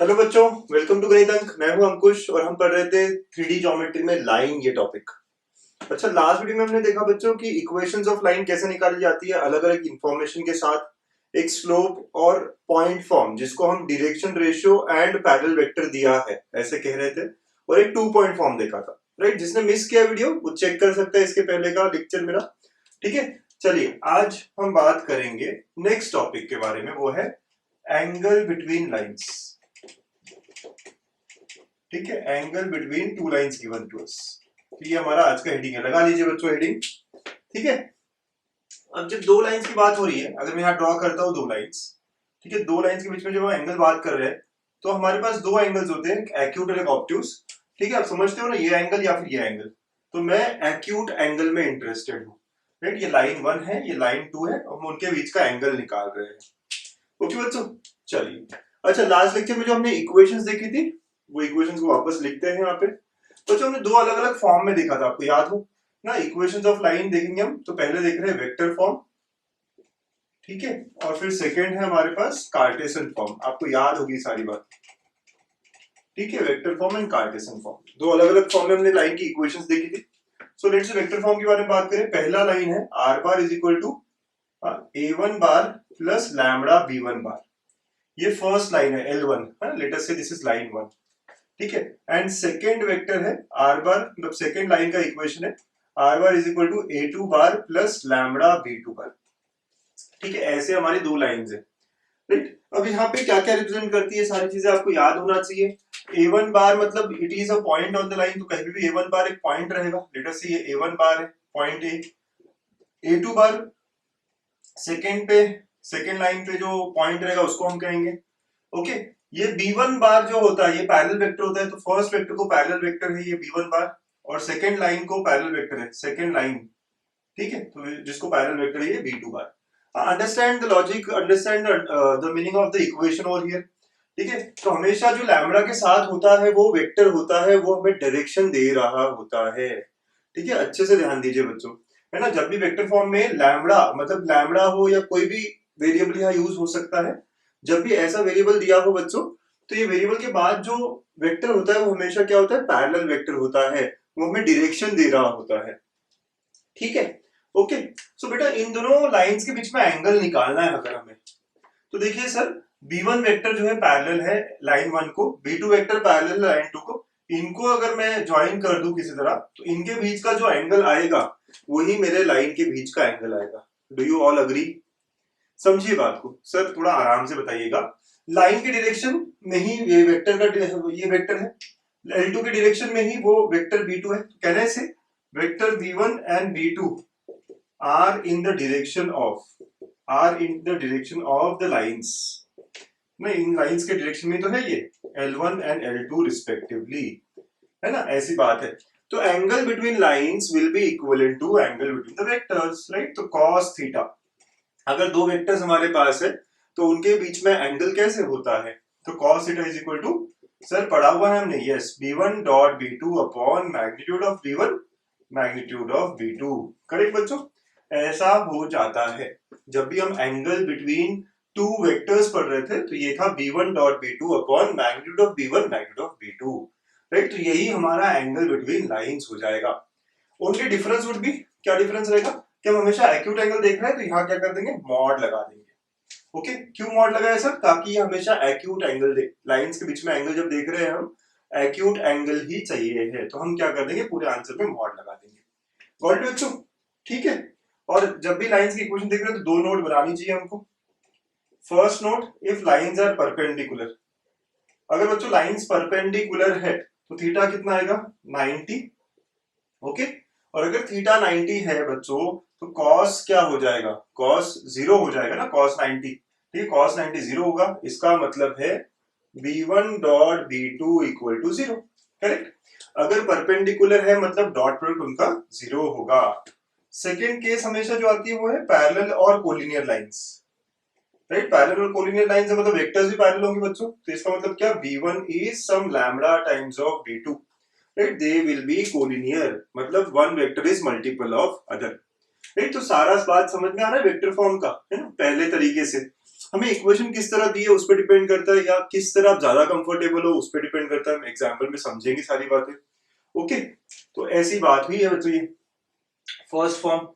Hello बच्चों, welcome to गणित अंक। मैं हूं अंकुश और हम पढ़ रहे थे 3D ज्योमेट्री में लाइन ये टॉपिक। अच्छा, लास्ट वीडियो में हमने देखा बच्चों कि इक्वेशंस ऑफ लाइन कैसे निकाली जाती है अलग अलग इंफॉर्मेशन के साथ। एक स्लोप और पॉइंट फॉर्म जिसको हम direction ratio and parallel vector दिया है ऐसे कह रहे थे, और एक 2 पॉइंट फॉर्म देखा था। राइट, जिसने मिस किया वीडियो वो चेक कर सकता है इसके पहले का लेक्चर मेरा। ठीक है, चलिए आज हम बात करेंगे नेक्स्ट टॉपिक के बारे में, वो है एंगल बिटवीन लाइंस। ठीक है, angle between two lines given to us. तो ये हमारा आज का हेडिंग है, लगा लीजिए बच्चों हेडिंग। ठीक है, अब जब दो लाइंस की बात हो रही है, अगर मैं यहाँ ड्रॉ करता हूँ दो लाइंस, ठीक है, दो लाइंस के बीच में जब हम एंगल बात कर रहे हैं तो हमारे पास दो एंगल्स होते हैं, एक एक्यूट और एक ऑब्ट्यूस। ठीक है, आप समझते हो ना, ये एंगल या फिर ये एंगल। तो मैं एक्यूट एंगल में इंटरेस्टेड हूँ। राइट, ये लाइन 1 है, ये लाइन 2 है, और हम उनके बीच का एंगल निकाल रहे हैं। ओके बच्चों, चलिए। अच्छा, लास्ट लेक्चर में जो हमने इक्वेशंस देखी थी वो इक्वेशंस को वापस लिखते हैं यहाँ पे। तो जो हमने दो अलग अलग फॉर्म में देखा था, आपको याद हो ना, इक्वेशंस ऑफ लाइन देखेंगे हम। तो पहले देख रहे हैं वेक्टर फॉर्म, ठीक है, और फिर सेकंड है हमारे पास कार्टेशियन फॉर्म। आपको याद होगी सारी बात। ठीक है, vector form and Cartesian form, दो अलग अलग फॉर्म में हमने लाइन की इक्वेशंस देखी थी। सो लेट्स वेक्टर फॉर्म के बारे में बात करें। पहला लाइन है r bar is equal to a1 bar plus lambda b1 bar. ये फर्स्ट लाइन है L1 है, लेट अस से दिस इज लाइन 1। ठीक है, एंड सेकेंड वेक्टर है आर बार, मतलब सेकेंड लाइन का इक्वेशन है r bar is equal to a2 bar plus lambda b2 bar. ठीक है, ऐसे हमारी दो लाइंस है। राइट, अब यहाँ पे क्या क्या रिप्रेजेंट करती है सारी चीजें आपको याद होना चाहिए। a1 बार मतलब it is a point on the line, तो कहीं भी a1 बार एक पॉइंट रहेगा। लेट अस से ये a1 बार है, point A. a2 bar second पे, सेकेंड लाइन पे जो पॉइंट रहेगा उसको हम कहेंगे। ओके, ये b1 बार जो होता है ये पैरेलल वेक्टर होता है, तो फर्स्ट वेक्टर को पैरेलल वेक्टर है ये b1 बार, और सेकेंड लाइन को पैरेलल वेक्टर है सेकेंड लाइन। ठीक है, तो जिसको पैरेलल वेक्टर है ये b2 bar. Understand the logic, understand the meaning of the equation over here. ठीक है, तो हमेशा जो लैम्बडा के साथ होता है वो वेक्टर होता है, वो हमें डायरेक्शन दे रहा होता है। ठीक है, अच्छे से ध्यान दीजिए बच्चों, है ना। जब भी वेक्टर फॉर्म में लैम्बडा, मतलब लैम्बडा हो या कोई भी वेरिएबल यहाँ यूज हो सकता है, जब भी ऐसा वेरिएबल दिया हो बच्चों, तो ये वेरिएबल के बाद जो वेक्टर होता है वो हमेशा क्या होता है, पैरेलल वेक्टर होता है, वो हमें डायरेक्शन दे रहा होता है। ठीक है, ओके। सो बेटा इन दोनों लाइंस के बीच में एंगल निकालना है अगर हमें, तो देखिए सर, b1 वेक्टर जो है पैरेलल है लाइन 1 को, b2 वेक्टर पैरेलल है लाइन 2 को। इनको अगर मैं ज्वाइन कर दूं किसी तरह, तो इनके बीच का जो एंगल आएगा वही मेरे लाइन के बीच का एंगल आएगा। Do you all agree? समझिए बात को सर, थोड़ा आराम से बताइएगा। लाइन के डायरेक्शन में ही ये वेक्टर का, ये वेक्टर है, L2 के डायरेक्शन में ही वो वेक्टर b2 है। तो कहने से vector b1 and b2 are in the direction of, are in the direction of the lines. नहीं, इन लाइंस के डायरेक्शन में तो है ये L1 एंड L2 रिस्पेक्टिवली, है ना, ऐसी बात है। तो angle between lines will be equivalent to angle between the vectors. Right, तो cos थीटा, अगर दो वेक्टर्स हमारे पास है तो उनके बीच में एंगल कैसे होता है, तो cos theta is equal to, sir पढ़ा हुआ है हमने, yes, b1 dot b2 upon magnitude of b1 magnitude of b2। Correct बच्चों, ऐसा हो जाता है जब भी हम एंगल बिटवीन टू वेक्टर्स पढ़ रहे थे, तो ये था b1 dot b2 upon magnitude of b1 magnitude of b2। Right, तो यही हमारा एंगल बिटवीन लाइंस हो जाएगा। उनके डिफरेंस वुड बी, क्या डिफरेंस रहेगा कि हम हमेशा एक्यूट एंगल देख रहे हैं तो यहाँ क्या कर देंगे, मॉड लगा देंगे। ओके, क्यों मॉड लगाया सर? ताकि ये हमेशा एक्यूट एंगल दे, लाइंस के बीच में एंगल जब देख रहे हैं हम, एक्यूट एंगल ही चाहिए है, तो हम क्या कर देंगे, पूरे आंसर में मॉड लगा देंगे। गॉट इट बच्चों? ठीक है, और जब भी लाइंस की इक्वेशन देख रहे हैं तो दो नोट बनानी चाहिए हमको। First note, if lines are perpendicular, अगर बच्चों लाइंस परपेंडिकुलर है तो थीटा कितना आएगा, 90। ओके, और अगर थीटा 90 है बच्चों तो कॉस क्या हो जाएगा, कॉस 0 हो जाएगा ना, कॉस 90। ठीक है, कॉस 90 0 होगा, इसका मतलब है b1 dot b2 equal to 0। Correct, अगर परपेंडिकुलर है मतलब डॉट प्रोडक्ट उनका 0 होगा। सेकेंड केस हमेशा जो आती है वो है पैरेलल और कोलिनियर लाइंस। राइट, पैरेलल और कोलिनियर लाइंस है, मतलब वेक्टर्स भी पैरेलल होंगे बच्चों, तो इसका मतलब क्या, b1 is some lambda times of b2। Right, they will be collinear, मतलब one vector is multiple of other. Right, तो सारा बात समझ में आ रहा है वेक्टर फॉर्म का, है ना, पहले तरीके से। हमें इक्वेशन किस तरह दी है उस पर डिपेंड करता है, या किस तरह आप ज्यादा कंफर्टेबल हो उस पर डिपेंड करता है। हम एग्जाम्पल में समझेंगे सारी बातें। ओके, तो ऐसी बात हुई है बच्चों ये फर्स्ट फॉर्म।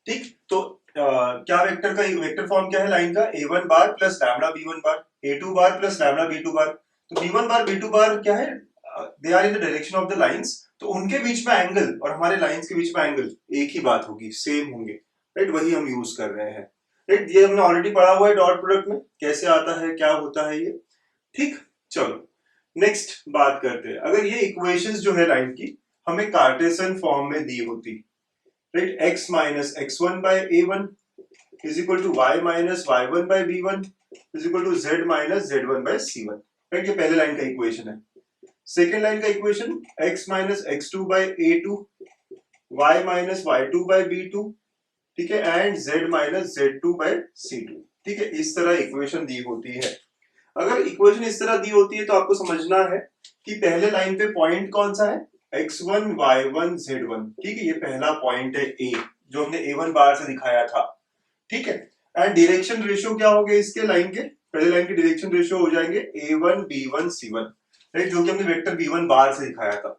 ठीक, तो क्या वेक्टर का वेक्टर फॉर्म क्या है लाइन का, a1 bar plus lambda b1 bar, a2 bar plus lambda b2 bar. तो b1 बार b2 बार क्या है, they are in the direction of the lines, तो उनके बीच में एंगल और हमारे लाइंस के बीच में एंगल एक ही बात होगी, सेम होंगे, राइट, वही हम यूज कर रहे हैं, राइट। ये हमने ऑलरेडी पढ़ा हुआ है डॉट प्रोडक्ट में कैसे आता है, क्या होता है ये। ठीक, चलो नेक्स्ट बात करते हैं। अगर ये इक्वेशंस जो है लाइन की हमें कार्टेशियन फॉर्म में दी होती, right, x minus x1 by a1 is equal to y minus y1 by b1 is equal to z minus z1 by c1, right, ये पहले लाइन का इक्वेशन है। सेकेंड लाइन का equation x minus x2 by a2 y minus y2 by b2, ठीक है, and z minus z2 by c2, ठीक है, इस तरह इक्वेशन दी होती है। अगर इक्वेशन इस तरह दी होती है तो आपको समझना है कि पहले लाइन पे पॉइंट कौन सा है, x1 y1 z1, ठीक है, ये पहला पॉइंट है a, जो हमने a1 बार से दिखाया था, ठीक है। एंड डायरेक्शन रेशियो क्या हो गए इसके लाइन के, पहले लाइन के डायरेक्शन रेशियो हो जाएंगे a1 b1 c1, राइट, जो कि हमने वेक्टर b1 बार से दिखाया था।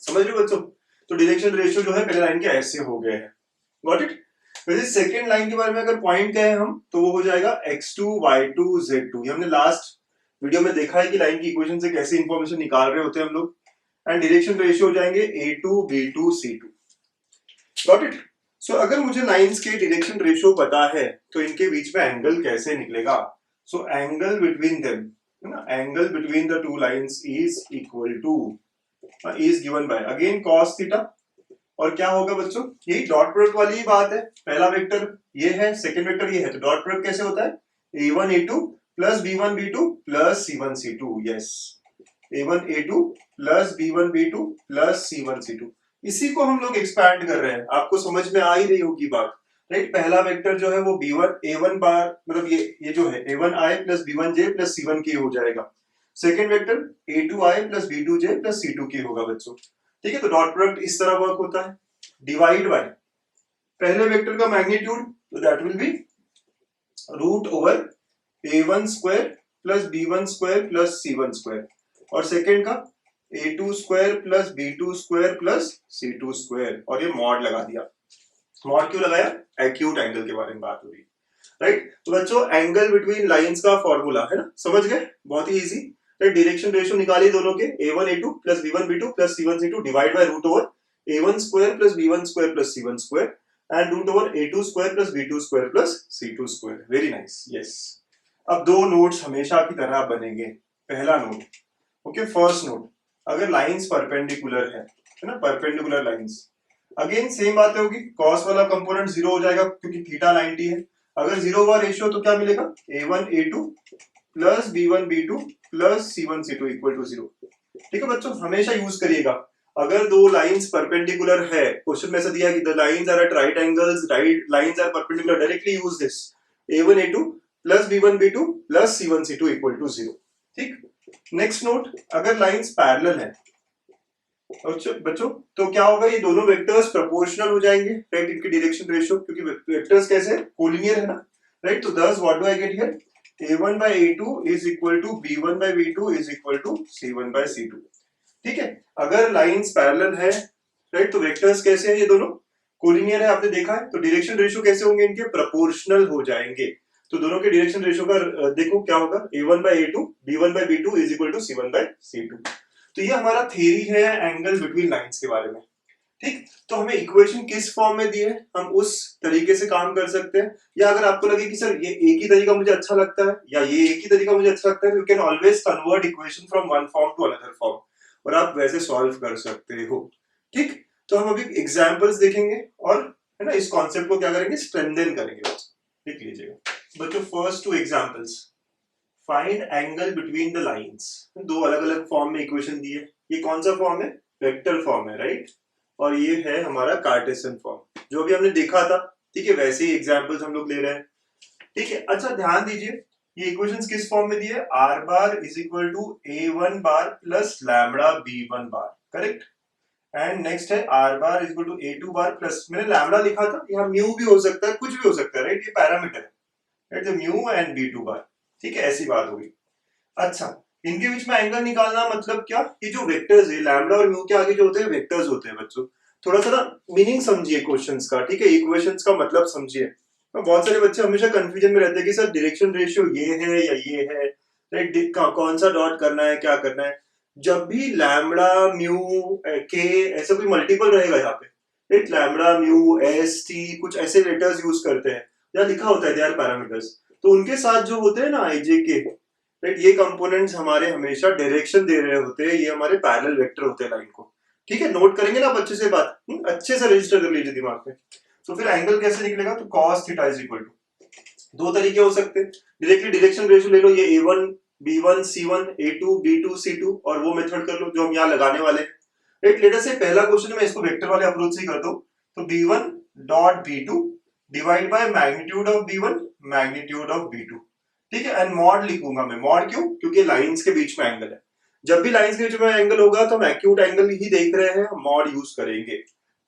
समझ रहे हो बच्चों, तो डायरेक्शन रेशियो जो है पहले लाइन के ऐसे हो गए हैं। Got it. वैसे सेकेंड लाइन के बारे में अगर पॉइंट कहें हम तो वो हो जाएगा x2 y2 z2, ये हमने लास्ट वीडियो में देखा है कि लाइन की इक्वेशन से कैसे इंफॉर्मेशन निकाल रहे होते हैं हम लोग। एंड डायरेक्शन रेशियो हो जाएंगे a2 b2 c2। Got it. सो अगर मुझे लाइंस के डायरेक्शन रेशियो पता है तो इनके बीच में एंगल कैसे निकलेगा। सो एंगल बिटवीन देम, है ना, angle between the two lines is equal two is given by again cos theta, और क्या होगा बच्चों, यही डॉट प्रोडक्ट वाली ही बात है। पहला वेक्टर ये है, सेकंड वेक्टर ये है, तो डॉट प्रोडक्ट कैसे होता है, a1 a2 plus b1 b2 plus c1 c2, yes, a1 a2 plus b1 b2 plus c1 c2। इसी को हम लोग एक्सपैंड कर रहे हैं, आपको समझ में आ ही रही होगी बात, राइट। पहला वेक्टर जो है वो b1 a1 बार, मतलब ये जो है a1i plus b1j plus c1k हो जाएगा। Second vector a2i plus b2j plus c2k होगा बच्चों, ठीक है। तो डॉट प्रोडक्ट इस तरह वर्क होता है, डिवाइड बाय पहले वेक्टर का मैग्नीट्यूड, तो that will be root over a1 square plus b1 square plus c1 square, और सेकेंड का a2 square plus b2 square plus c2 square, और ये मॉड लगा दिया। मॉड क्यों लगाया, एक्यूट एंगल के बारे में बात हो रही है, राइट। तो बच्चों एंगल बिटवीन लाइंस का फॉर्मूला है ना, समझ गए, बहुत ही इजी। डायरेक्शन रेशियो निकालिए दोनों के, a1 a2 plus b1 b2 plus c1 c2 divide by root over a1 square plus b1 square plus c1 square and root over a2 square plus b2 square plus c2 square. Very nice, yes. अब दो notes हमेशा की तरह बनेंगे। पहला note, okay, first note, अगर lines perpendicular है ना, परपेंडिकुलर लाइंस, अगेन सेम बात होगी, कॉस वाला कंपोनेंट जीरो हो जाएगा क्योंकि थीटा 90 है। अगर जीरो हुआ रेशियो तो क्या मिलेगा, a1 a2 plus b1 b2 plus c1 c2 equal to zero. ठीक है बच्चों, हमेशा यूज करिएगा। अगर दो लाइंस परपेंडिकुलर है, क्वेश्चन में ऐसा दिया कि the lines are at right angles, right lines are perpendicular, directly use this a1 a2 plus b1 b2 plus c1 c2 equal to zero. ठीक, नेक्स्ट नोट, अगर लाइंस पैरेलल है बच्चों तो क्या होगा, ये दोनों वेक्टर्स प्रोपोर्शनल हो जाएंगे, राइट, इनकी डायरेक्शन रेशियो, क्योंकि वेक्टर्स कैसे है, कोलिनियर है ना, राइट। तो दस what do I get here, a1 by a2 is equal to b1 by b2 is equal to c1 by c2। ठीक है, अगर लाइंस पैरेलल है, राइट, तो वेक्टर्स कैसे हैं, ये दोनों कोलिनियर है, आपने देखा है, तो डायरेक्शन रेशियो कैसे होंगे इनके, प्रोपोर्शनल हो जाएंगे। तो दोनों के डायरेक्शन रेशियो का देखो क्या होगा, a1 by a2 b1 by b2 is equal to c1 by c2। तो ये हमारा थ्योरी है एंगल बिटवीन लाइंस के बारे में। ठीक, तो हमें इक्वेशन किस फॉर्म में दी है, हम उस तरीके से काम कर सकते हैं, या अगर आपको लगे कि सर ये एक ही तरीका मुझे अच्छा लगता है या ये एक ही तरीका मुझे अच्छा लगता है, you can always convert equation from one form to another form, और आप वैसे सॉल्व कर सकते हो। ठीक, तो हम अभी एग्जांपल्स देखेंगे और है ना इस कॉन्सेप्ट को क्या करेंगे, स्ट्रेंथन करेंगे। लिख लीजिएगा बच्चों, first to examples, find angle between the lines. दो अलग अलग फॉर्म में इक्वेशन दी है, ये कौन सा फॉर्म है, वेक्टर फॉर्म है, राइट, और ये है हमारा कार्टेशियन फॉर्म, जो भी हमने देखा था। ठीक है, वैसे ही एग्जांपल्स हम लोग ले रहे हैं। ठीक है, अच्छा ध्यान दीजिए, ये इक्वेशंस किस फॉर्म में दी है, r bar is equal to a1 bar plus lambda b1 bar, correct. And next है r bar is equal to a2 bar plus, मैंने लैम्डा लिखा था, यहाँ म्यू भी हो सकता है, कुछ भी हो सकता है, राइट, ये पैरामीटर है। Right, mu and b2 bar, ठीक है, ऐसी बात होगी। अच्छा, इनके बीच में एंगल निकालना मतलब क्या, ये जो वेक्टर्स है लैम्डा और म्यू के आगे जो होते हैं वेक्टर्स होते हैं बच्चों, थोड़ा सा ना मीनिंग समझिए क्वेश्चंस का, ठीक है, इक्वेशंस का मतलब समझिए। तो बहुत सारे बच्चे हमेशा कंफ्यूजन में रहते हैं कि सर डायरेक्शन रेशियो ये है या ये है, राइट, कौन सा डॉट करना है, क्या करना है। जब भी लैम्डा म्यू के ऐसा कोई मल्टीपल रहेगा यहाँ पे, right, lambda mu S T कुछ ऐसे लेटर्स यूज करते हैं या लिखा होता है दे आर पैरामीटर्स, तो उनके साथ जो होते हैं ना आई जे के, राइट, ये कंपोनेंट्स हमारे हमेशा डायरेक्शन दे रहे होते हैं, ये हमारे पैरेलल वेक्टर होते हैं लाइन को, ठीक है, नोट करेंगे ना आप अच्छे से बात, अच्छे से रजिस्टर कर लीजिए दिमाग में। तो फिर एंगल कैसे निकलेगा, तो cos theta is equal to, दो तरीके हो सकते हैं, डायरेक्टली डायरेक्शन रेशियो ले लो, ये a1 b1 c1 a2 b2 c2, और वो मेथड कर लो जो हम यहाँ लगाने वाले हैं, राइट। लेट अस से पहला क्वेश्चन मैं इसको वेक्टर वाले अप्रोच से ही करता हूँ, तो b1 dot b2 divide by magnitude of b1 magnitude of b2, ठीक है, एंड मॉड लिखूंगा मैं, मॉड क्यों, क्योंकि लाइंस के बीच में एंगल है, जब भी लाइंस के बीच में एंगल होगा तो हम एक्यूट एंगल ही देख रहे हैं, मॉड यूज करेंगे,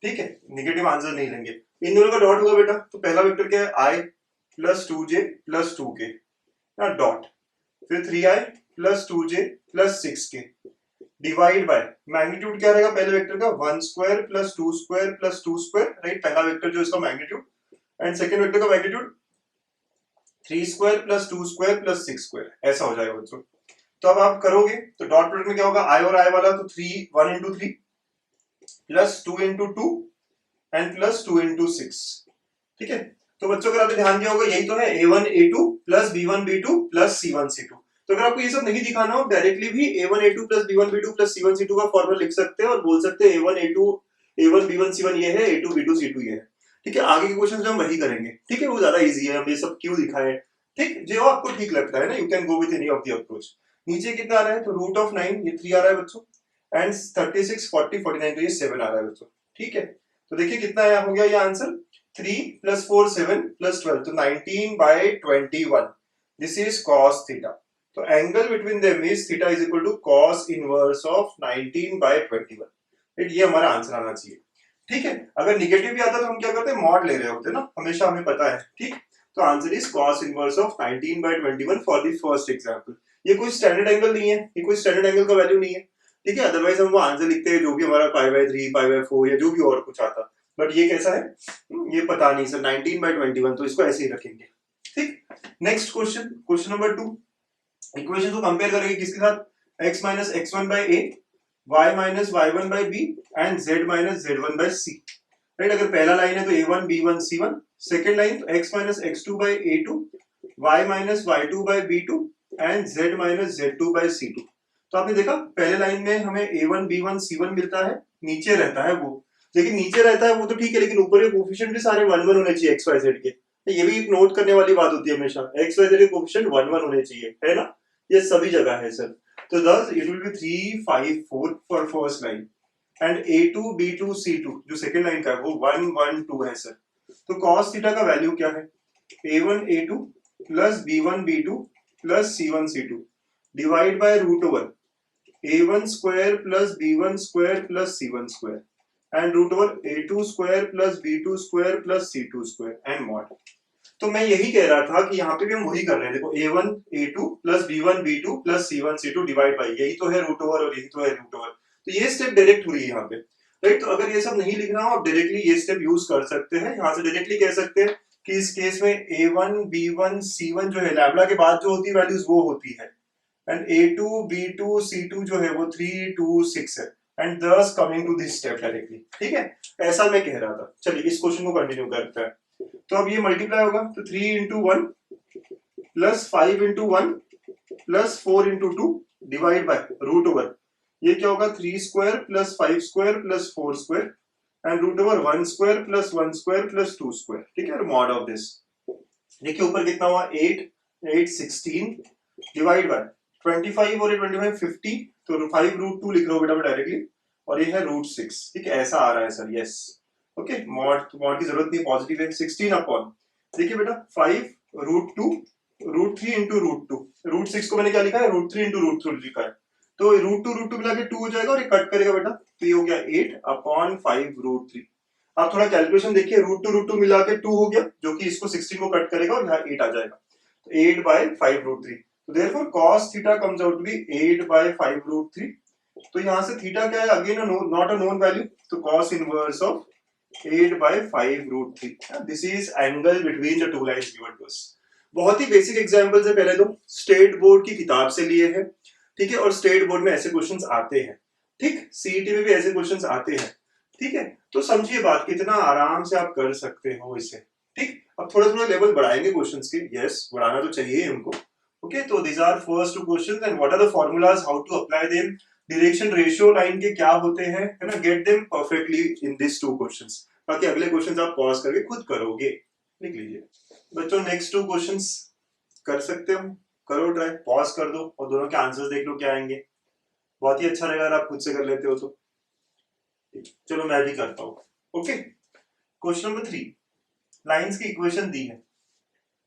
ठीक है, नेगेटिव आंसर नहीं लेंगे। इन दोनों का डॉट होगा बेटा, तो पहला वेक्टर क्या है, i plus 2j plus 2k dot, फिर 3i plus 2j plus 6k divide by magnitude क्या रहेगा पहले वेक्टर का, 1 square plus 2 square plus 2 square, right, पहला वेक्टर जो इसका मैग्नीट्यूड, एंड सेकंड वेक्टर का magnitude 3 square plus 2 square plus 6 square, ऐसा हो जाएगा बच्चों। तो अब आप करोगे तो डॉट प्रोडक्ट में क्या होगा, i और i वाला, तो 3 1 into 3 plus 2 into 2 and plus 2 into 6, ठीक है। तो बच्चों अगर आपने ध्यान दिया होगा यही तो है a1 a2 plus b1 b2 plus c1 c2। तो अगर आपको ये सब नहीं दिखाना हो, डायरेक्टली भी a1 a2 plus b1 b2 plus c1 c2 का फॉर्मूला लिख सकते हैं और बोल सकते हैं a1 a2 a1 b1 c1 ये है, a2 b2 c2 ये है, ठीक है। आगे के क्वेश्चन हम वही करेंगे, ठीक है, वो ज्यादा इजी है, हम ये सब क्यों दिखाए, ठीक, जो आपको ठीक लगता है ना, you can go with any of the approach. नीचे कितना आ रहा है, तो रूट ऑफ 9 ये 3 आ रहा है बच्चों, एंड 36 40 49 तो ये 7 आ रहा है बच्चों, ठीक है। तो देखिए कितना आया, हो गया ये आंसर, 3 प्लस 4 7 प्लस 12, तो 19/21, दिस इज cos थीटा। तो angle between them is theta is equal to cos inverse of 19/21, right, ये हमारा आंसर आना चाहिए, ठीक है। अगर निगेटिव भी आता तो हम क्या करते हैं, मॉड ले रहे होते ना, हमेशा हमें पता है, ठीक। तो answer is cos inverse of 19/21 for the first example. ये कोई स्टैंडर्ड एंगल नहीं है, ये कोई स्टैंडर्ड एंगल का वैल्यू नहीं है, ठीक है, अदरवाइज हम वो आंसर लिखते हैं जो भी हमारा π/3 π/4 या जो भी और कुछ आता, बट ये कैसा है, ये पता नहीं सर, 19/21, तो इसको ऐसे ही रखेंगे, ठीक। Next question, question number 2, equation को कंपेयर करेंगे किसके साथ, x minus x1/a, y minus y1/b and z minus z1/c, right. अगर पहला लाइन है तो a1 b1 c1, second line तो x minus x2/a2, y minus y2/b2 and z minus z2/c2। तो आपने देखा पहले लाइन में हमें a1 b1 c1 मिलता है, नीचे रहता है वो, लेकिन नीचे रहता है वो तो ठीक है, लेकिन ऊपर के कोफिशिएंट भी सारे 1 1 होने चाहिए x y z के, ये भी एक नोट करने वाली बात होती है हमेशा, x y z के कोफिशिएंट 1 1 होने चाहिए, है ना, ये सभी जगह है सर। तो thus it will be 3 5 4 for first line and a2 b2 c2 जो सेकंड लाइन का है वो 1 1 2 है सर। तो cos थीटा का वैल्यू क्या है, a1 a2 plus b1 b2 plus c1 c2 divide by root over a1 square plus b1 square plus c1 square and root over a2 square plus b2 square plus c2 square and mod. तो मैं यही कह रहा था कि यहाँ पे भी हम वही कर रहे हैं, देखो a1 a2 plus b1 b2 plus c1 c2 divide bye, यही तो है रूट ओवर और यही तो है रूट ओवर, तो ये स्टेप डायरेक्ट हो रही है यहाँ पे, राइट। तो अगर ये सब नहीं लिखना हो आप डायरेक्टली ये स्टेप यूज कर सकते हैं, यहाँ से डायरेक्टली कह सकते हैं कि इस केस में a1 b1 c1 जो है लैम्डा के बाद जो होती है वैल्यूज वो होती है, एंड a2 b2 c2 जो है वो 3 2 6 है, and thus coming to this step directly, ठीक है, ऐसा मैं कह रहा था। चलिए इस क्वेश्चन को कंटिन्यू करते हैं। तो अब ये मल्टीप्लाई होगा तो 3 into 1 plus 5 into 1 plus 4 into 2 divide by root over, ये क्या होगा 3 square plus 5 square plus 4 square and root over 1 square plus 1 square plus 2 square, ठीक है, और मॉड ऑफ दिस। देखिए ऊपर कितना हुआ 8 8 16 डिवाइड बाय 25 और 25 50, तो 5 रूट 2 लिख रहा हूं बेटा मैं डायरेक्टली, और ये है रूट 6, ठीक है, ऐसा आ रहा है सर, यस ओके। मॉड की जरूरत नहीं, पॉजिटिव है, 16 अपॉन, देखिए बेटा 5 root 2 root 3 into root 2, root 6 को मैंने क्या लिखा है रूट 3 इंटू रूट 2 लिखा है, तो रूट 2 मिला के 2 हो जाएगा और ये कट करेगा बेटा, तो ये हो गया 8 अपॉन 5 रूट 3। आप थोड़ा कैलकुलेशन देखिए, रूट 2 मिला के 2 हो गया जो कि इसको 16 को कट करेगा और यहाँ 8 आ जाएगा। 8 by 5 root 3. So therefore cos theta comes out to be 8 by 5 root 3. तो यहाँ से थीटा क्या है, again not a known value, तो cos इनवर्स ऑफ 8 by 5 root 3. This is angle between the two lines given to us. बहुत ही basic examples है, पहले तो स्टेट बोर्ड की किताब से लिए हैं, ठीक है, और स्टेट बोर्ड में ऐसे क्वेश्चंस आते हैं, ठीक, सीईटी में भी ऐसे क्वेश्चंस आते हैं, ठीक है. तो समझिए बात, कितना आराम से आप कर सकते हो इसे, ठीक. अब थोड़ा थोड़ा लेवल बढ़ाएंगे क्वेश्चंस के, यस बढ़ाना तो चाहिए हमको. ओके, तो these are first two questions and what are the formulas, how to apply them, direction ratio line के क्या होते हैं, है ना, get them perfectly in this two questions. बाकी अगले क्वेश्चंस आप पॉज करके खुद करोगे, लिख लीजिए बच्चों. नेक्स्ट टू क्वेश्चंस कर सकते हो, करो ट्राई, पॉज कर दो और दोनों के आंसर्स देख लो क्या आएंगे. बहुत ही अच्छा रहेगा अगर आप खुद से कर लेते हो तो. चलो मैं भी करता हूँ. ओके, क्वेश्चन नंबर 3, लाइंस की इक्वेशन दी है.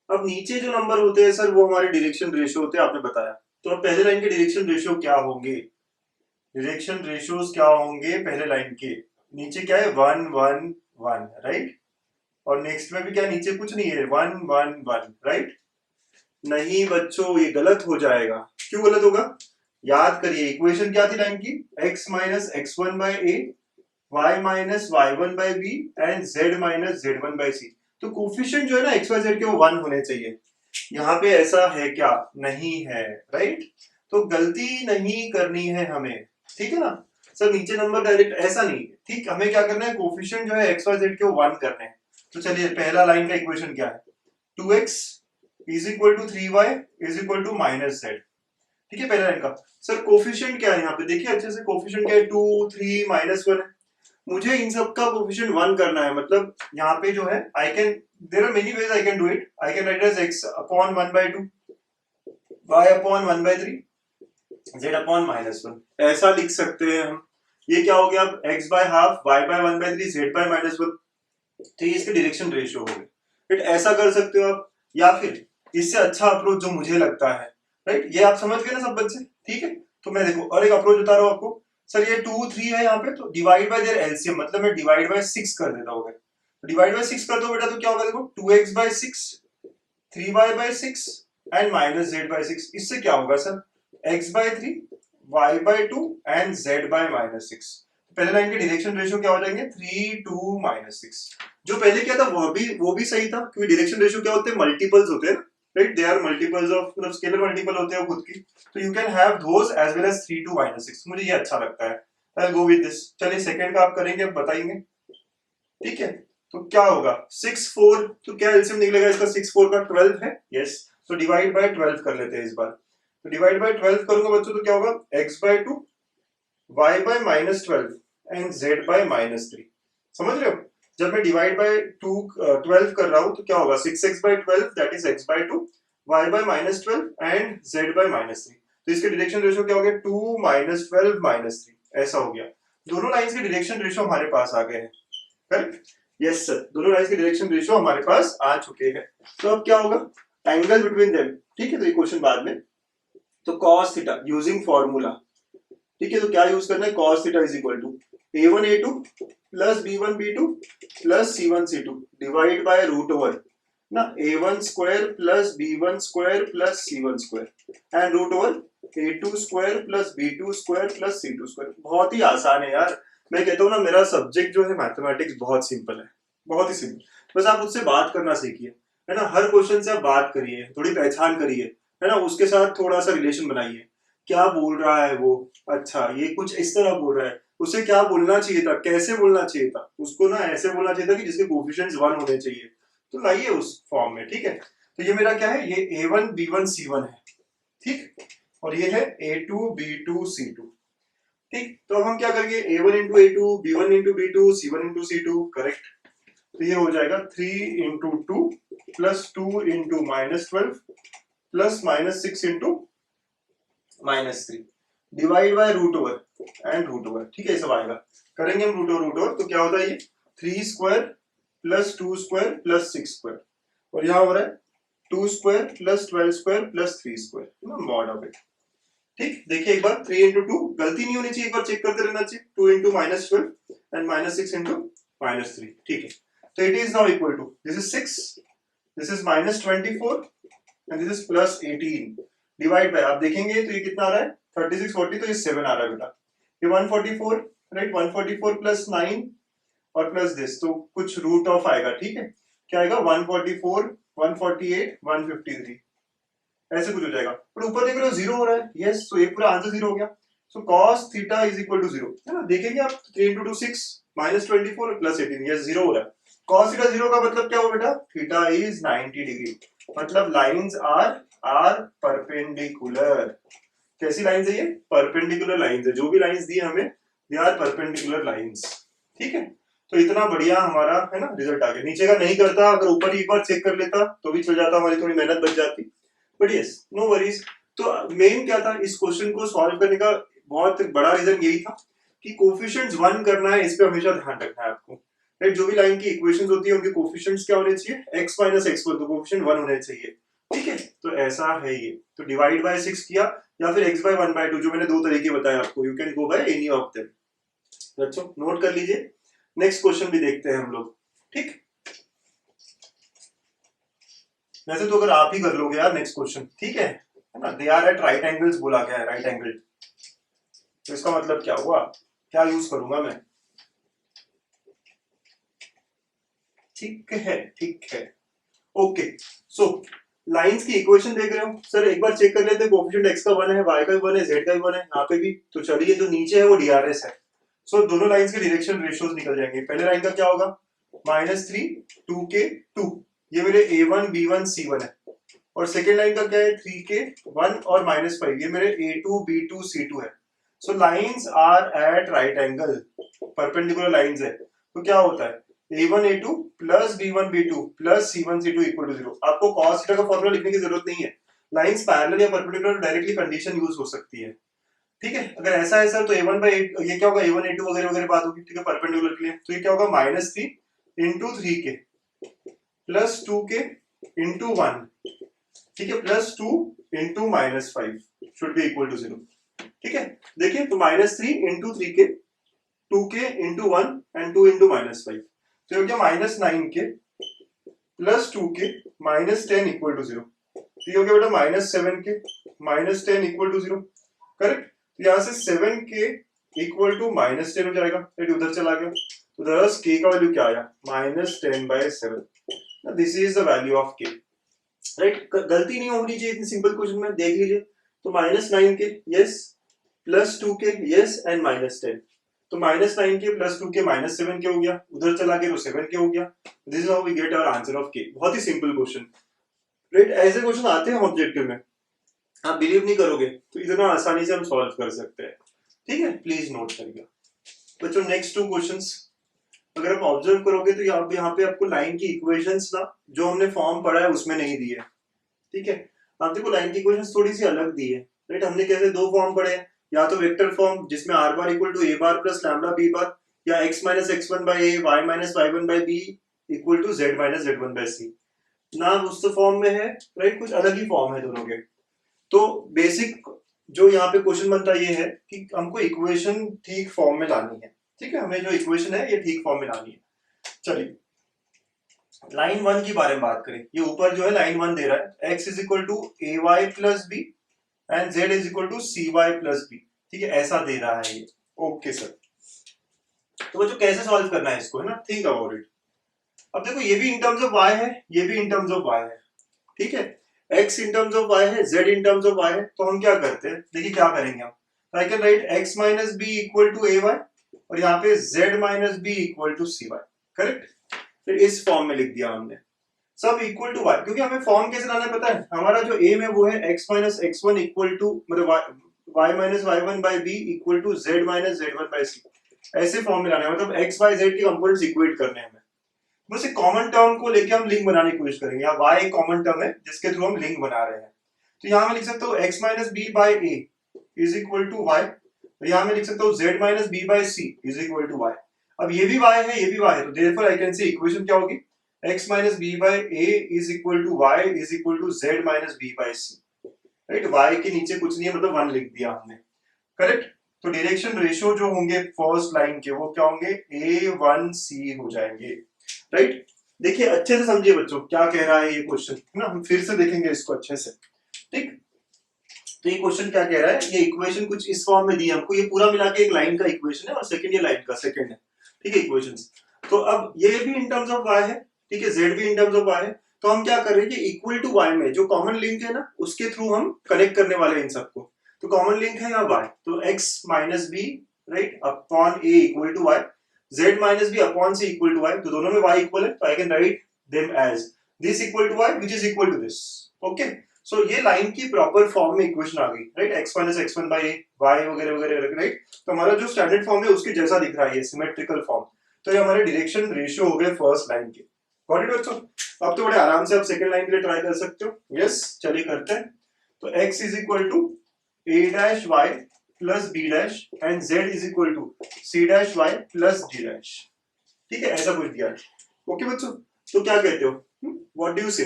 अब नीचे जो नंबर होते हैं सर वो हमारे डायरेक्शन रेशियो होते हैं, आपने बताया. तो अब पहले लाइन के डायरेक्शन रेशियो क्या होंगे, डायरेक्शन रेशियोज क्या होंगे पहले लाइन के. नीचे क्या है, 1 1 1, राइट. और नेक्स्ट में भी क्या, नीचे कुछ नहीं है, 1 1 1, राइट. नहीं बच्चों, ये गलत हो जाएगा. क्यों गलत होगा, याद करिए इक्वेशन क्या थी लाइन की, x minus x1 by a, y minus y1 by b and z minus z1 by c. तो कोफिशिएंट जो है ना x y z के वो 1 होने चाहिए. यहाँ पे ऐसा है क्या, नहीं है, राइट. तो गलती नहीं करनी है हमें, ठीक है ना सर. नीचे नंबर डायरेक्ट ऐसा नहीं, ठीक. हमें क्या करना है, कोफिशिएंट जो है x y z के वो 1 करने हैं. तो चलिए पहला लाइन का इक्वेशन क्या है, 2x is equal to 3y is equal to minus z, ठीक है. पहला लाइन का सर कोफिशिएंट क्या है, यहाँ पे देखिए अच्छे से, कोफिशिएंट क्या है, 2 3 माइनस 1 है. मुझे इन सब का कोफिशिएंट 1 करना है. मतलब यहाँ पे जो है I can, there are many ways I can do it. I can write as x upon 1 by 2, y upon 1 by 3, z upon minus 1, ऐसा लिख सकते हैं हम. ये क्या हो गया, अब x by half, y by 1 by 3, z by minus 1. तो ये इसके डायरेक्शन रेशियो हो गए, राइट. ऐसा कर सकते हो आप, या फिर इससे अच्छा अप्रोच जो मुझे लगता है, राइट. ये आप समझ गए ना सब बच्चे, ठीक है. तो मैं देखो और एक अप्रोच बता रहा हूँ आपको. सर ये 2 3 है यहाँ पे, तो डिवाइड बाय देयर एलसीएम, मतलब मैं डिवाइड बाय 6 कर देता हूँ. डिवाइड बाय 6 कर दो बेटा, तो क्या होगा देखो, 2x by 6, 3y by 6 and minus z by 6. इससे क्या होगा sir, x by 3, y by 2 and z by minus 6. पहले लाइन के डायरेक्शन रेशियो क्या हो जाएंगे, 3 2 माइनस 6. जो पहले क्या था वो भी सही था, क्योंकि डायरेक्शन रेशियो क्या होते हैं, मल्टीपल्स होते हैं, right. They are multiples of, मतलब स्केलर मल्टीपल होते हैं खुद की. तो you can have those as well as 3 2 minus 6. मुझे ये अच्छा लगता है, I will go with this. चलिए सेकंड का आप करेंगे, अब बताएंगे, ठीक है. तो क्या होगा, 6 4, तो क्या एलसीएम निकलेगा इसका, 6 4 का 12 है, यस. तो डिवाइड बाय 12 कर लेते हैं इस बार. तो डिवाइड बाय 12 करूंगा बच्चों, तो क्या होगा, x by 2, y by minus 12 and z by minus 3. समझ रहे हो, जब मैं डिवाइड बाय 12 कर रहा हूं तो क्या होगा, 6x by 12 that is x by 2, y by minus 12 and z by minus 3. तो इसके डायरेक्शन रेशियो क्या हो गया, 2 माइनस 12 माइनस 3, ऐसा हो गया. दोनों लाइंस के डायरेक्शन रेशियो हमारे पास आ गए हैं, करेक्ट. यस सर, दोनों लाइंस के डायरेक्शन रेशियो हमारे पास आ चुके हैं. तो अब क्या होगा, एंगल बिटवीन देम, ठीक है. तो ये क्वेश्चन बाद में. तो cos थीटा यूजिंग फॉर्मूला, ठीक है. तो क्या यूज करना है, cos theta is equal to a1 a2 plus b1 b2 plus c1 c2 divide by root over ना a1 square plus b1 square plus c1 square and root over a2 square plus b2 square plus c2 square. बहुत ही आसान है यार. मैं कहता हूँ ना, मेरा सब्जेक्ट जो है मैथमेटिक्स बहुत सिंपल है, बहुत ही सिंपल. बस आप उससे बात करना सीखिए, है ना. हर क्वेश्चन से आप बात करिए, थोड़ी पहचान करिए, है ना. उसके साथ थोड़ा सा रिलेशन बनाइए, क्या बोल रहा है वो, अच्छा ये कुछ इस तरह बोल रहा है, उसे क्या बोलना चाहिए था, कैसे बोलना चाहिए था, उसको ना ऐसे बोलना चाहिए था कि जिसके कोफिशिएंट्स 1 होने चाहिए. तो लाइए उस फॉर्म में, ठीक है. तो ये मेरा क्या है, ये a1 b1 c1 है, ठीक. और ये है a2 b2 c2, ठीक. तो अब हम क्या करेंगे, a1 into a2, b1 into b2, c1 into c2, correct. तो ये हो जाएगा 3 into 2 plus 2 into minus 12 plus minus 6 into minus 3 divide by root over and root over, ठीक है. सब आएगा, करेंगे हम रूट ओवर. तो क्या होता है, ये 3 square plus 2 square plus 6 square, और यहाँ हो रहा है 2 square plus 12 square plus 3 square, mod of it, ठीक. देखिए एक बार, 3 इंटू 2 गलती नहीं होनी चाहिए, एक बार चेक करते रहना चाहिए. 2 into minus 12 and minus 6 into minus 3, ठीक है. तो it is now equal to, this is 6, this is minus 24 and this is plus 18 divide by, आप देखेंगे तो ये कितना आ रहा है 36 40, तो ये 7 आ रहा है बेटा, ये 144 राइट, 144 प्लस 9 और प्लस दिस, तो कुछ रूट ऑफ आएगा, ठीक है, क्या आएगा 144 148 153, ऐसे कुछ हो जाएगा। पर ऊपर देख रहे हो जीरो हो रहा है, यस, तो ये पूरा आंसर जीरो हो गया। So cos theta is equal to zero, है ना, देखेंगे आप 3 into 2 6 minus 24 plus 18, yes zero हो रहा है। cos थीटा जीरो का मतलब क्या हो बेटा, थीटा इज 90 डिग्री, मतलब लाइंस आर परपेंडिकुलर। कैसी लाइंस है ये, परपेंडिकुलर लाइंस है, जो भी लाइंस दी हमें दे आर परपेंडिकुलर लाइंस, ठीक है। तो इतना बढ़िया हमारा है ना रिजल्ट आ गया। नीचे का नहीं करता, अगर ऊपर ही एक बार चेक कर लेता तो भी चल जाता, हमारी थोड़ी मेहनत बच जाती, बट यस नो वरीज। तो मेन क्या था इस क्वेश्चन को सॉल्व करने का बहुत बड़ा रीजन यही था कि कोफिशिएंट्स 1 करना है, इस पे हमेशा ध्यान रखना है आपको, राइट। जो भी लाइन की इक्वेशंस होती है उनके कोफिशिएंट्स क्या होने चाहिए, x माइनस x1, तो कोफिशिएंट 1 होने चाहिए, ठीक है। तो ऐसा है ये, तो डिवाइड बाय 6 किया या फिर x बाय 1/2, जो मैंने दो तरीके बताए आपको, you can go by any of them. बच्चों नोट कर लीजिए, नेक्स्ट क्वेश्चन भी देखते हैं हम लोग, ठीक। वैसे तो अगर आप ही कर लोगे यार नेक्स्ट क्वेश्चन, ठीक है ना, they are at right angles बोला गया है, राइट एंगल, तो इसका मतलब क्या हुआ, क्या यूज करूंगा मैं, ठीक है, ठीक है, ओके। सो लाइंस की इक्वेशन देख रहे हो सर, एक बार चेक कर लेते हैं, कोएफिशिएंट x का 1 है, y का भी 1 है, z का भी 1 है, यहाँ पे भी, तो चलिए जो नीचे है वो DRS है। सो दोनों लाइंस के डायरेक्शन रेशियोज निकल जाएंगे। पहले लाइन का क्या होगा, -3 2k 2, ये मेरे a1 b1 c1 है, और सेकेंड लाइन का क्या है 3k 1 और -5, ये मेरे a2 b2 c2 है। So lines are at right angle, perpendicular lines है, तो क्या होता है a1 a2 plus b1 b2 plus c1 c2 equal to 0। आपको cos थीटा का फॉर्मूला लिखने की जरूरत नहीं है, लाइंस पैरेलल या परपेंडिकुलर डायरेक्टली कंडीशन यूज हो सकती है, ठीक है। अगर ऐसा है सर तो a1 बाय ये क्या होगा a1 a2 वगैरह वगैरह बात होगी, ठीक है, परपेंडिकुलर के लिए, तो ये क्या होगा -3 into 3k plus 2k into 1, ठीक है, plus 2 into -5 should be equal to 0, ठीक है। देखिए तो -3 into 3k 2k into 1 and 2 into -5, तो ये हो गया -9k plus 2k -10 equal to 0, तो ये हो गया बेटा -7k -10 इक्वल टू 0, करेक्ट। तो यहाँ से 7k इक्वल टू -10 हो जाएगा, राइट, उधर चला गया, तो दरअसल k का वैल्यू क्या आया -10/7, this is the value of k, right. गलती नहीं होनी चाहिए इतनी सिंपल क्वेश्चन में, देख लीजिए, तो -9k yes, plus 2k yes and -10, तो -9k प्लस 2k -7k हो गया, उधर चला गया तो 7k हो गया, this is how we get our answer of k। बहुत ही सिंपल क्वेश्चन, राइट। ऐसे क्वेश्चन आते हैं ऑब्जेक्टिव में, आप बिलीव नहीं करोगे तो इतना आसानी से हम सॉल्व कर सकते हैं, ठीक है, प्लीज नोट करिएगा बच्चों। नेक्स्ट 2 क्वेश्चंस अगर आप ऑब्जर्व करोगे तो यहाँ पे आपको लाइन की इक्वेशंस ना जो हमने फॉर्म पढ़ा है उसमें नहीं दी है, ठीक है। आप देखो लाइन की इक्वेशंस थोड़ी सी अलग दी है, राइट। हमने कैसे 2 फॉर्म पढ़े हैं, या तो वेक्टर फॉर्म जिसमें r bar equal to a bar plus lambda b bar, या x minus x1 by a y minus y1 by b equal to z minus z1 by c, ना उस फॉर्म में है, राइट, कुछ अलग ही form है दोनों के। तो बेसिक जो यहाँ पे क्वेश्चन बनता ये है कि हमको इक्वेशन ठीक फॉर्म में लानी है, ठीक है, हमें जो इक्वेशन है ये ठीक फॉर्म में लानी है। चलिए लाइन 1 की बारे में बात करें, ये ऊपर जो है लाइन 1 दे रहा है x is equal to ay plus b and z is equal to cy plus b, ठीक है, ऐसा दे रहा है ये, ओके सर। तो बच्चों कैसे सॉल्व करना है इसको, है ना, थिंक अबाउट इट। अब देखो ये भी इन टर्म्स ऑफ y है, ये भी इन टर्म्स ऑफ y है, ठीक है, x in terms of y है, z in terms of y है, तो हम क्या करते हैं, देखिए क्या करेंगे हम, I can write x minus b equal to ay और यहाँ पे z minus b equal to cy, correct. फिर इस फॉर्म में लिख दिया हमने, सब इक्वल टू y, क्योंकि हमें फॉर्म कैसे लाना है पता है, हमारा जो एम है वो है x minus x1 equal to मतलब y minus y1 by b equal to z minus z1 by c, ऐसे फॉर्म में लाना है, मतलब x y z के कंपोनेंट्स इक्वेट करने हैं हमें। बस एक कॉमन टर्म को लेके हम लिंक बनाने की कोशिश करेंगे, या y एक कॉमन टर्म है जिसके थ्रू हम लिंक बना रहे हैं, तो यहाँ मैं लिख सकता हूँ x minus b by a is equal to y, यहाँ मैं लिख सकता हूँ z minus b by c is equal to y। अब ये भी y है, ये भी y है, तो therefore I can say equation क्या होगी, x minus b by a is equal to y is equal to z minus b by c, right. y के नीचे कुछ नहीं है, मतलब 1 लिख दिया हमने, करेक्ट। तो डायरेक्शन रेशियो जो होंगे फर्स्ट लाइन के वो क्या होंगे, a1 c हो जाएंगे, राइट। देखिए अच्छे से समझिए बच्चों क्या कह रहा है ये क्वेश्चन, है ना। हम फिर से देखेंगे इसको अच्छे से, ठीक। तो ये क्वेश्चन क्या कह रहा है, ये इक्वेशन कुछ इस फॉर्म में दी है हमको, ये पूरा मिला के एक लाइन का इक्वेशन है और सेकंड ये लाइन का सेकंड है, ठीक है, इक्वेशंस। तो अब ये भी इन टर्म्स ऑफ y है, ठीक है, z भी इन टर्म्स ऑफ y है। तो हम क्या कर रहे हैं कि इक्वल टू y में जो कॉमन लिंक है ना उसके थ्रू हम कनेक्ट करने वाले हैं इन सबको। तो कॉमन लिंक है यहाँ y, तो x minus b right upon a equal to y, z minus b upon c equal to y, तो दोनों में y इक्वल है, तो I can write them as this equal to y which is equal to this. Okay, so ये line की proper form में equation आ गई, right, x minus x1 by y वगैरह वगैरह, राइट। तो हमारा जो स्टैंडर्ड फॉर्म है उसके जैसा दिख रहा है ये सिमेट्रिकल फॉर्म। तो ये हमारे डायरेक्शन रेशियो हो गए फर्स्ट लाइन के। गॉट इट बच्चों? अब तो बड़े आराम से आप सेकंड लाइन के लिए ट्राई कर सकते हो। यस, चलिए करते हैं। तो x is equal to a dash y plus b dash and z is equal to c dash y plus d dash, ठीक है, ऐसा कुछ दिया है। ओके बच्चों, तो क्या कहते हो, व्हाट डू यू से,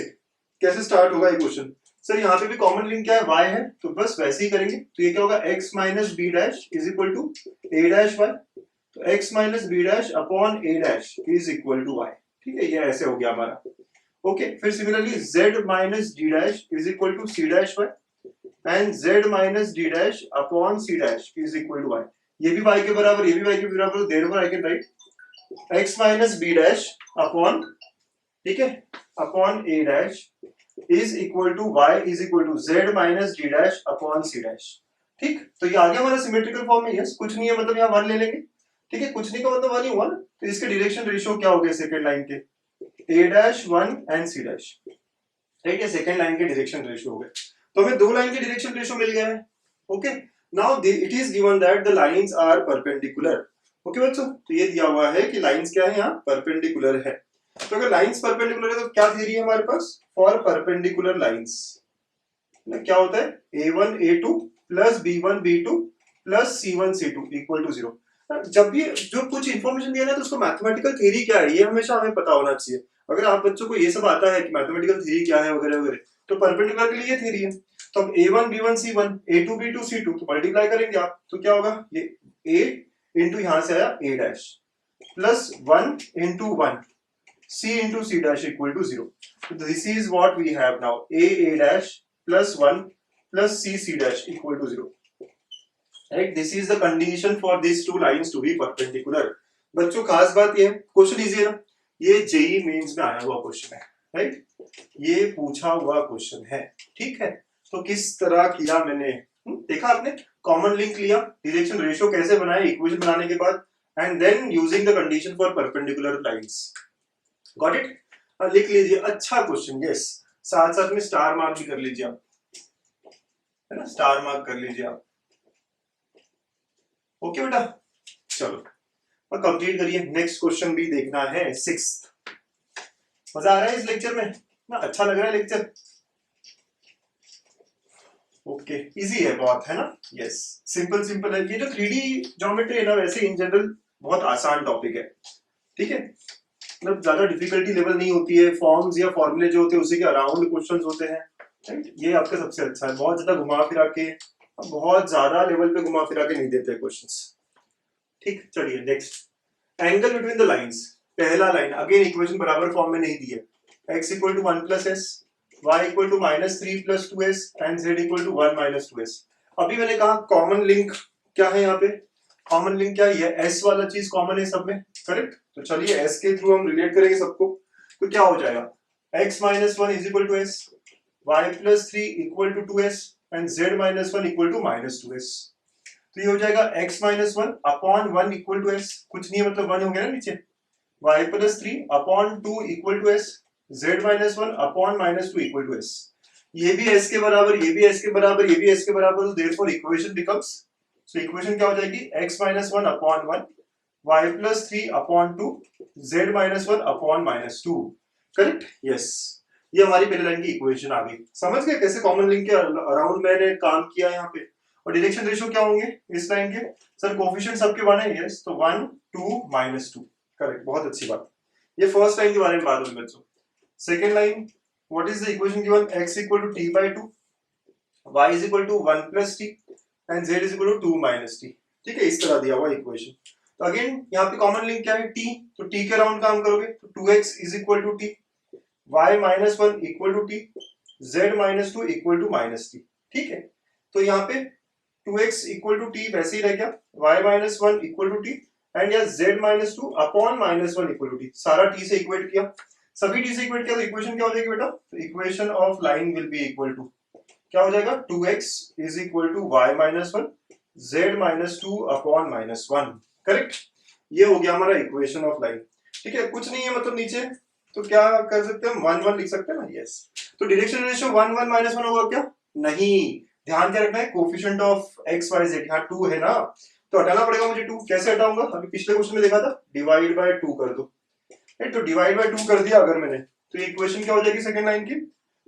कैसे स्टार्ट होगा ये क्वेश्चन? सर यहाँ पे भी कॉमन लिंक क्या है, y है, तो बस वैसे ही करेंगे। तो ये क्या होगा, x minus b dash is equal to a dash y, तो x minus b dash upon a dash is equal to y, ठीक है, ये ऐसे हो गया हमारा। ओके, फिर similarly z minus d dash is equal to c dash y and z minus d dash upon c dash is equal to y। ये भी y के बराबर, ये भी y के बराबर, तो therefore I can write x minus b dash upon, ठीक है, upon a dash is equal to y is equal to z minus d dash upon c dash, ठीक। तो ये आ गया हमारा सिमेट्रिकल फॉर्म में। यस, कुछ नहीं है मतलब यहाँ 1 ले लेंगे, ठीक है, कुछ नहीं का मतलब 1 ही हुआ ना। तो इसके डायरेक्शन रेशियो क्या हो गया सेकंड लाइन के, a dash 1 and c dash, right, ये सेकंड लाइन के डायरेक्शन रेशियो हो गए। तो हमें दो लाइन के डायरेक्शन रेशियो मिल गया है। Okay, now it is given that the lines are perpendicular. Okay बच्चों, तो ये दिया हुआ है कि लाइंस क्या है यहाँ, परपेंडिकुलर है। तो अगर लाइंस परपेंडिकुलर है तो क्या थ्योरी है हमारे पास, फॉर परपेंडिकुलर लाइंस क्या होता है, a1 a2 plus b1 b2 plus c1 c2 equal to 0। जब भी जो कुछ इंफॉर्मेशन दिया ना तो उसको मैथमेटिकल थ्योरी क्या है ये हमेशा हमें पता होना चाहिए। अगर आप बच्चों को ये सब आता है कि मैथमेटिकल थ्योरी क्या है वगैरह वगैरह, तो परपेंडिकुलर के लिए ये थ्योरी है। तो अब a1 b1 c1 a2 b2 c2 तो मल्टीप्लाई करेंगे आप, तो क्या होगा, ये a इंटू यहां से आया a dash plus 1 into 1 c into c dash equal to 0. So this is what we have now, a dash plus 1 plus c dash equal to 0. Right? This is the condition for these two lines to be perpendicular. बच्चों खास बात ये है, question easy है ना, ये JEE mains में आया हुआ क्वेश्चन है, राइट, ये पूछा हुआ क्वेश्चन है, ठीक है। तो किस तरह किया मैंने, देखा आपने, कॉमन लिंक लिया, डायरेक्शन रेशियो कैसे बनाया इक्वेशन बनाने के बाद, and then using the condition for perpendicular lines. Got it? लिख लीजिए, अच्छा क्वेश्चन, यस, साथ साथ में स्टार मार्क भी कर लीजिए आप, है ना, स्टार मार्क कर लीजिए आप। ओके बेटा, चलो और कंप्लीट करिए। नेक्स्ट क्वेश्चन भी देखना है, 6th। मजा आ रहा है इस लेक्चर में ना, अच्छा लग रहा है लेक्चर? ओके, इजी है बहुत, है ना, यस, सिंपल सिंपल है। ये जो 3D ज्योमेट्री है ना, वैसे इन जनरल बहुत आसान टॉपिक है, ठीक है, मतलब ज्यादा डिफिकल्टी लेवल नहीं होती है, फॉर्म्स या फॉर्मूले जो होते हैं उसी के अराउंड क्वेश्चंस होते हैं, राइट। ये आपका सबसे अच्छा है, बहुत ज्यादा घुमा फिरा के, बहुत ज्यादा लेवल पे घुमा फिरा के नहीं देते क्वेश्चंस, ठीक। चलिए next, angle between the lines. पहला लाइन अगेन इक्वेशन बराबर फॉर्म में नहीं दी है, x equal to 1 plus s, y equal to minus 3 plus 2s and z equal to 1 minus 2s। अभी मैंने कहा कॉमन लिंक क्या है यहाँ पे, कॉमन लिंक क्या है, ये s वाला चीज कॉमन है सब में, करेक्ट। तो चलिए s के थ्रू हम रिलेट करेंगे सबको, तो क्या हो जाएगा, x minus 1 is equal to s, y plus 3 equal to 2s and z minus 1 equal to minus 2s। तो ये हो जाएगा x minus 1 upon 1 equal to s, कुछ नहीं है मतलब 1 हो गया ना नीचे, y plus 3 upon 2 equal to s, z minus 1 upon minus 2 equal to s। ये भी s के बराबर, ये भी s के बराबर, ये भी s के बराबर, तो therefore equation becomes, so equation क्या हो जाएगी, x minus 1 upon 1, y plus 3 upon 2, z minus 1 upon minus 2, correct, yes. ये हमारी पहले लाइन की इक्वेशन आ गई। समझ गए कैसे कॉमन लिंक के अराउंड मैंने काम किया यहाँ पे। और डायरेक्शन रेशियो क्या होंगे इस लाइन के, सर कोफिशिएंट सबके 1 है, यस, तो 1 2 माइनस 2, करेक्ट, बहुत अच्छी बात। ये फर्स्ट लाइन के बारे में बात हुई बच्चों। Second line, what is the equation given, x equal to t by 2, y is equal to 1 plus t and z is equal to 2 minus t, ठीक है, इस तरह दिया हुआ इक्वेशन। तो अगेन यहाँ पे कॉमन लिंक क्या है, t, तो t के अराउंड काम करोगे तो 2x is equal to t, y minus 1 equal to t, z minus 2 equal to minus t. ठीक है, तो यहाँ पे 2x इक्वल टू टी वैसे ही रह गया, y minus 1 equal to t and या z minus 2 upon minus 1 equal to t, सारा t से इक्वेट किया, सभी t से इक्वेट किया तो इक्वेशन क्या हो जाएगी बेटा, तो equation of line will be equal to क्या हो जाएगा, 2x is equal to y minus 1 z minus 2 upon minus 1। Correct, ये हो गया हमारा इक्वेशन ऑफ लाइन। ठीक है, कुछ नहीं है मतलब नीचे, तो क्या कर सकते हैं हम 1 1 लिख सकते हैं ना, यस। तो डायरेक्शन रेशियो 1 1 माइनस 1 होगा क्या, नहीं, ध्यान क्या रखना है, coefficient of x y z, यहाँ 2 है ना, तो हटाना पड़ेगा मुझे 2, कैसे हटाऊंगा, अभी पिछले क्वेश्चन में देखा था, डिवाइड बाय 2 कर दो, तो डिवाइड बाय 2 कर दिया अगर मैंने, तो इक्वेशन क्या हो जाएगी सेकंड लाइन की,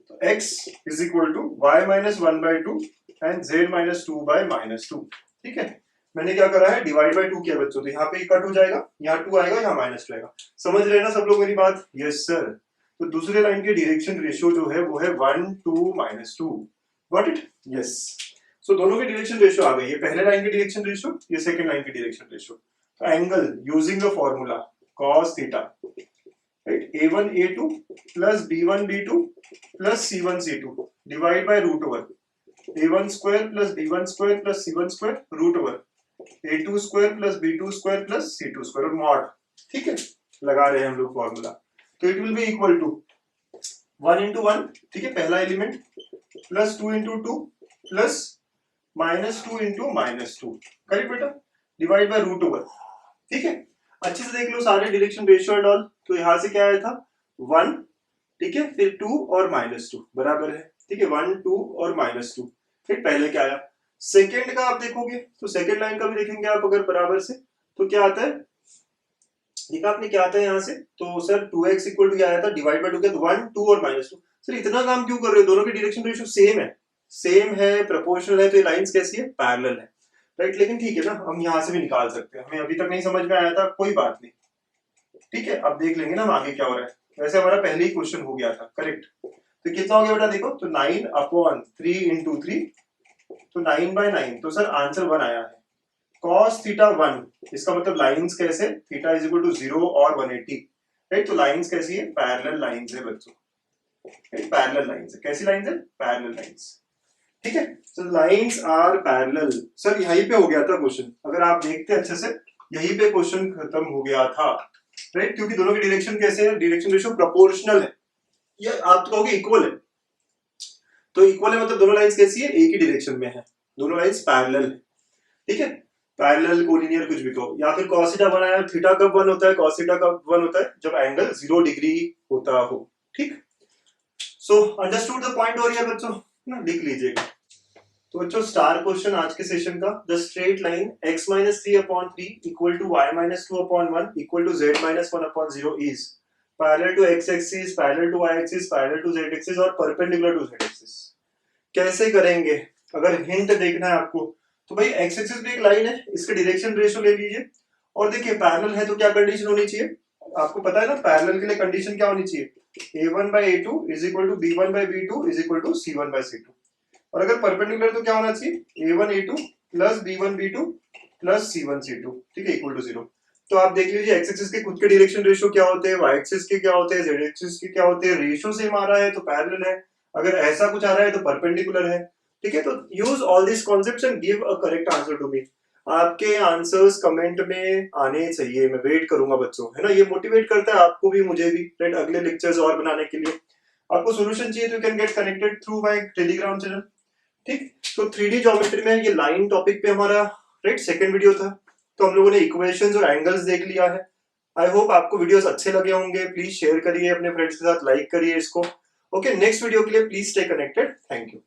तो x is equal to y minus 1 by 2 and z minus 2 by minus 2। ठीक है, मैंने क्या करा है, डिवाइड बाय 2 किया बच्चों, तो यहाँ पे कट हो जाएगा, यहाँ 2 आएगा, यहाँ माइनस 2 आएगा, समझ रहे हैं ना सब लोग मेरी बात, यस सर। तो दूसरे लाइन के डायरेक्शन रेशियो जो है वो है 1 2 माइनस 2, गॉट इट, यस। सो दोनों के डायरेक्शन रेशियो आ गई, ये पहले लाइन की डायरेक्शन रेशियो, ये सेकंड लाइन की डायरेक्शन रेशियो। तो angle using the formula cos theta, right, a1 a2 plus b1 b2 plus c1 c2 divide by root over a1 square plus b1 square plus c1 square root over a2 square plus b2 square plus c2 square और mod. ठीक है, लगा रहे हैं हम लोग formula, तो it will be equal to 1 into 1, ठीक है, पहला element, plus 2 into 2 plus minus 2 into minus 2, correct बेटा, डिवाइड बाय रूट ओवर। ठीक है, अच्छे से देख लो सारे डायरेक्शन रेशियो एंड ऑल, तो यहां से क्या आया था 1, ठीक है, फिर 2 और माइनस 2 बराबर है, ठीक है, 1 2 और माइनस 2, फिर पहले क्या आया, सेकेंड का आप देखोगे तो सेकेंड लाइन का भी देखेंगे आप अगर बराबर से, तो क्या आता है, देखा आपने क्या आता है यहाँ से, तो सर 2x इक्वल टू क्या आया था, डिवाइड बाय 2 क्या, 1 2 और माइनस 2। सर इतना काम क्यों कर रहे हो, दोनों के डायरेक्शन रेशियो सेम है, प्रोपोर्शनल है, तो ये लाइंस कैसी है, पैरेलल है, राइट। लेकिन ठीक है ना, हम यहाँ से भी निकाल सकते हैं, हमें अभी तक नहीं समझ में आया था, कोई बात नहीं, ठीक है, अब देख लेंगे ना हम आगे क्या हो रहा है। वैसे हमारा पहले ही क्वेश्चन हो गया था, करेक्ट, तो कितना हो गया बेटा देखो, तो 9 अपॉन 3 into 3, तो 9 by 9, तो सर आंसर 1 आया है। cos थीटा 1, इसका मतलब लाइंस कैसे, थीटा इज इक्वल टू 0 और 180, राइट, तो लाइंस कैसी है, पैरेलल लाइंस है बच्चों, पैरेलल लाइंस है, कैसी लाइंस है, पैरेलल लाइंस। ठीक है, so lines are parallel. Sir यहीं पे हो गया था क्वेश्चन, अगर आप देखते अच्छे से यहीं पे क्वेश्चन खत्म हो गया था, राइट, क्योंकि दोनों की डायरेक्शन कैसे है, डायरेक्शन रेशियो प्रोपोर्शनल है, ये आप तो कहोगे इक्वल है, तो इक्वल है मतलब दोनों लाइंस कैसी है, एक ही डायरेक्शन में है, दोनों लाइंस पैरेलल है। ठीक है, पैरेलल कोलिनियर कुछ भी कहो, या फिर cos थीटा बनाया, थीटा कब 1 होता है, cos थीटा कब 1 होता है, जब एंगल 0 डिग्री होता हो। ठीक, सो अंडरस्टूड द पॉइंट हो रही है बच्चों ना, लिख लीजिएगा। तो बच्चों स्टार क्वेश्चन आज के सेशन का, the straight line x minus 3 upon 3 equal to y minus 2 upon 1 equal to z minus 1 upon 0 is parallel to x axis, parallel to y axis, parallel to z axis और perpendicular to z axis। कैसे करेंगे, अगर hint देखना है आपको, तो भाई x axis भी एक लाइन है, इसके डायरेक्शन रेशियो ले लीजिए, और देखिए पैरेलल है तो क्या कंडीशन होनी चाहिए, आपको पता है ना, पैरेलल के लिए कंडीशन क्या होनी चाहिए, a1 by a2 is equal to b1 by b2 is equal to c1 by c2, और अगर परपेंडिकुलर तो क्या होना चाहिए, a1 a2 plus b1 b2 plus c1 c2, ठीक है, इक्वल टू 0। तो आप देख लीजिए एक्स एक्सिस के खुद के डायरेक्शन रेशियो क्या होते हैं, वाई एक्सिस के क्या होते हैं, जेड एक्सिस के क्या होते हैं, रेशियो सेम आ रहा है तो पैरेलल है, अगर ऐसा कुछ आ रहा है तो परपेंडिकुलर है। ठीक है, तो use all this concepts and give a correct answer to me. आपके आंसर्स कमेंट में आने चाहिए, मैं वेट करूंगा बच्चों, है ना, ये मोटिवेट करता है आपको भी मुझे भी, राइट, अगले लेक्चर्स और बनाने के लिए। आपको सॉल्यूशन चाहिए तो you can get connected through my Telegram channel. ठीक, तो 3D ज्योमेट्री में ये लाइन टॉपिक पे हमारा, राइट, सेकंड वीडियो था, तो हम लोगों ने इक्वेशंस और एंगल्स देख लिया है। आई होप आपको वीडियोस अच्छे लगे होंगे, प्लीज शेयर करिए अपने फ्रेंड्स के साथ, लाइक करिए इसको। ओके, नेक्स्ट वीडियो के लिए please stay connected, thank you.